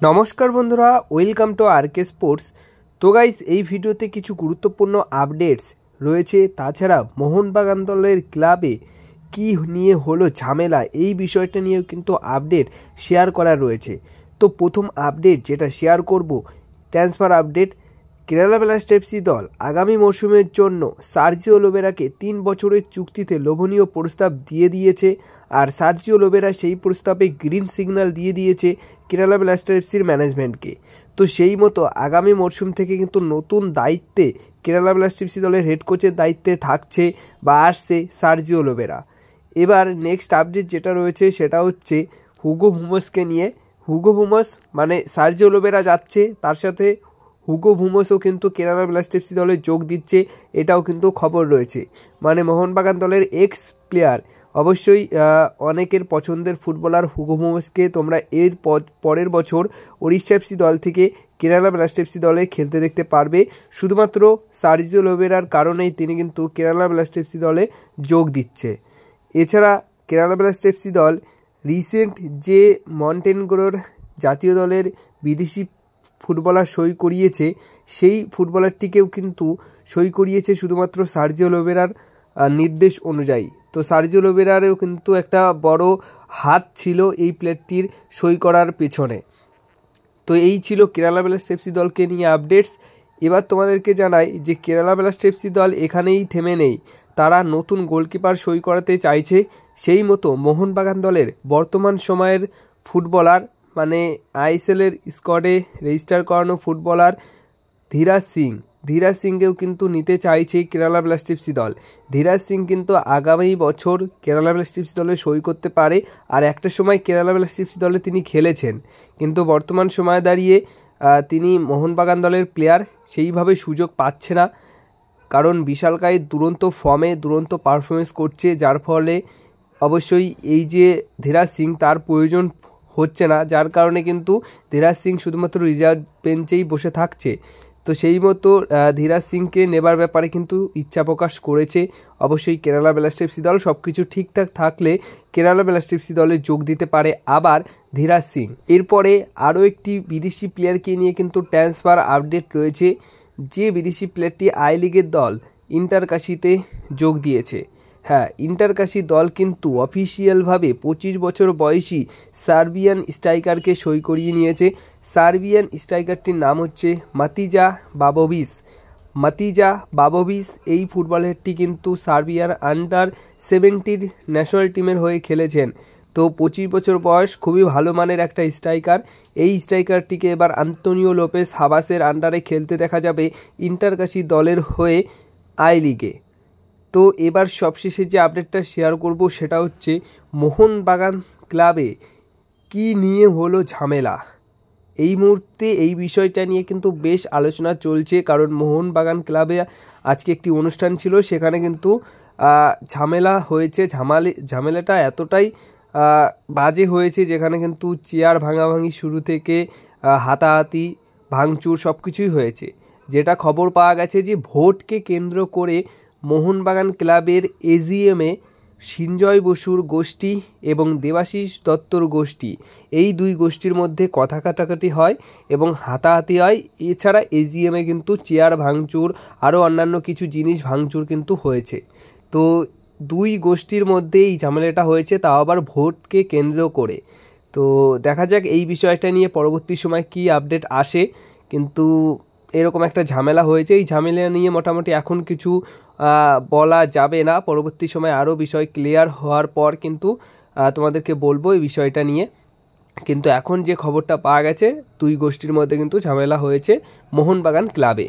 নমস্কার বন্ধুরা, welcome to আরকে sports. তো গাইস, এই ভিডিওতে কিছু গুরুত্বপূর্ণ আপডেটস রয়েছে। তাছাড়া মোহনবাগান দলের ক্লাবে কি নিয়ে হলো ঝামেলা, এই বিষয়টা নিয়েও কিন্তু আপডেট শেয়ার করা রয়েছে। তো প্রথম আপডেট যেটা শেয়ার করব, transfer update. Kerala blast FC দল আগামী মরশুমের জন্য সার্জিও লোবেরাকে 3 বছরের চুক্তিতে লোভনীয় প্রস্তাব দিয়ে দিয়েছে। আর সার্জিও লোবেরা সেই প্রস্তাবে গ্রিন সিগন্যাল দিয়ে দিয়েছে কেরালা ব্লাস্টার এফসির ম্যানেজমেন্টকে। তো সেই মতো আগামী মরশুম থেকে কিন্তু নতুন দায়িত্বে কেরালা ব্লাস্টার এফসি দলের হেড কোচের দায়িত্বে থাকছে বা আসছে সার্জিও লোবেরা। এবার নেক্সট আপডেট যেটা রয়েছে সেটা হচ্ছে হুগো বুমোসকে নিয়ে। হুগো বুমোস মানে সার্জিও লোবেরা যাচ্ছে, তার সাথে হুগো বুমোসও কিন্তু কেরালা ব্লাস্টার এফসি দলে যোগ দিচ্ছে, এটাও কিন্তু খবর রয়েছে। মানে মোহনবাগান দলের এক্স প্লেয়ার, অবশ্যই অনেকের পছন্দের ফুটবলার হুগো বুমোসকে তোমরা এর পরের বছর ওড়িশা এফসি দল থেকে কেরালা ব্লাস্টার এফসি দলে খেলতে দেখতে পারবে। শুধুমাত্র সার্জিও লোবেরার কারণেই তিনি কিন্তু কেরালা ব্লাস্টার এফসি দলে যোগ দিচ্ছে। এছাড়া কেরালা ব্লাস্টার এফসি দল রিসেন্ট যে মন্টেনেগ্রোর জাতীয় দলের বিদেশি ফুটবলার সই করিয়েছে, সেই ফুটবলারটিকেও কিন্তু সই করিয়েছে শুধুমাত্র সার্জিও লোবেরার নির্দেশ অনুযায়ী। তো সার্জিও লোবেরারও কিন্তু একটা বড় হাত ছিল এই প্লেয়ারটির সই করার পেছনে। তো এই ছিল কেরালা ব্লাস্টার এফসি দলকে নিয়ে আপডেটস। এবার তোমাদেরকে জানাই যে কেরালা ব্লাস্টার এফসি দল এখানেই থেমে নেই, তারা নতুন গোলকিপার সই করাতে চাইছে। সেই মতো মোহনবাগান দলের বর্তমান সময়ের ফুটবলার মানে আইএসএলের স্কোয়াডে রেজিস্টার করানো ফুটবলার ধীরাজ সিংকেও কিন্তু নিতে চাইছে কেরালা ব্লাস্টার এফসি দল। ধীরাজ সিং কিন্তু আগামী বছর কেরালা ব্লাস্টার এফসি দলে সই করতে পারে। আর একটা সময় কেরালা ব্লাস্টার এফসি দলে তিনি খেলেছেন, কিন্তু বর্তমান সময়ে দাঁড়িয়ে তিনি মোহনবাগান দলের প্লেয়ার সেইভাবে সুযোগ পাচ্ছে না, কারণ বিশালকায় দুরন্ত ফর্মে দুরন্ত পারফরমেন্স করছে, যার ফলে অবশ্যই এই যে ধীরাজ সিং তার প্রয়োজন হচ্ছে না, যার কারণে কিন্তু ধীরাজ সিং শুধুমাত্র রিজার্ভ বেঞ্চেই বসে থাকছে। তো সেই মতো ধীরাজ সিংকে নেবার ব্যাপারে কিন্তু ইচ্ছা প্রকাশ করেছে অবশ্যই কেরালা ব্লাস্টার এফসি দল। সব কিছু ঠিকঠাক থাকলে কেরালা ব্লাস্টার এফসি দলে যোগ দিতে পারে আবার ধীরাজ সিং। এরপরে আরও একটি বিদেশি প্লেয়ারকে নিয়ে কিন্তু ট্রান্সফার আপডেট রয়েছে। যে বিদেশি প্লেয়ারটি আই লিগের দল ইন্টারকাশিতে যোগ দিয়েছে। হ্যাঁ, ইন্টারকাশি দল কিন্তু অফিসিয়ালভাবে 25 বছর বয়সী সার্বিয়ান স্ট্রাইকারকে সই করিয়ে নিয়েছে। সার্বিয়ান স্ট্রাইকারটির নাম হচ্ছে মাতিজা বাবোভিচ। এই ফুটবলারটি কিন্তু সার্বিয়ার আন্ডার-17 ন্যাশনাল টিমের হয়ে খেলেছেন। তো 25 বছর বয়স, খুবই ভালো মানের একটা স্ট্রাইকার। এই স্ট্রাইকারটিকে এবার আন্তোনিও লোপেস হাবাসের আন্ডারে খেলতে দেখা যাবে ইন্টারকাশি দলের হয়ে আই লিগে। তো এবার সবশেষে যে আপডেটটা শেয়ার করব সেটা হচ্ছে মোহনবাগান ক্লাবে কি নিয়ে হলো ঝামেলা। এই মুহূর্তে এই বিষয়টা নিয়ে কিন্তু বেশ আলোচনা চলছে, কারণ মোহনবাগান ক্লাবে আজকে একটি অনুষ্ঠান ছিল, সেখানে কিন্তু ঝামেলা হয়েছে। ঝামেলাটা এতটাই বাজে হয়েছে যেখানে কিন্তু চেয়ার ভাঙাভাঙি শুরু থেকে হাতাহাতি ভাঙচুর সব কিছুই হয়েছে। যেটা খবর পাওয়া গেছে যে ভোটকে কেন্দ্র করে মোহনবাগান ক্লাবের এজিএমে সিঞ্জয় বসুর গোষ্ঠী এবং দেবাশিস দত্তর গোষ্ঠী, এই দুই গোষ্ঠীর মধ্যে কথা কাটাকাটি হয় এবং হাতাহাতি হয়। এছাড়া এজিএমে কিন্তু চেয়ার ভাঙচুর আরও অন্যান্য কিছু জিনিস ভাঙচুর কিন্তু হয়েছে। তো দুই গোষ্ঠীর মধ্যে এই ঝামেলাটা হয়েছে, তাও আবার ভোটকে কেন্দ্র করে। তো দেখা যাক এই বিষয়টা নিয়ে পরবর্তী সময় কি আপডেট আসে। কিন্তু এরকম একটা ঝামেলা হয়েছে, এই ঝামেলা নিয়ে মোটামুটি এখন কিছু বলা যাবে না। পরবর্তী সময় আরও বিষয় ক্লিয়ার হওয়ার পর কিন্তু তোমাদেরকে বলবো এই বিষয়টা নিয়ে। কিন্তু এখন যে খবরটা পাওয়া গেছে, দুই গোষ্ঠীর মধ্যে কিন্তু ঝামেলা হয়েছে মোহনবাগান ক্লাবে।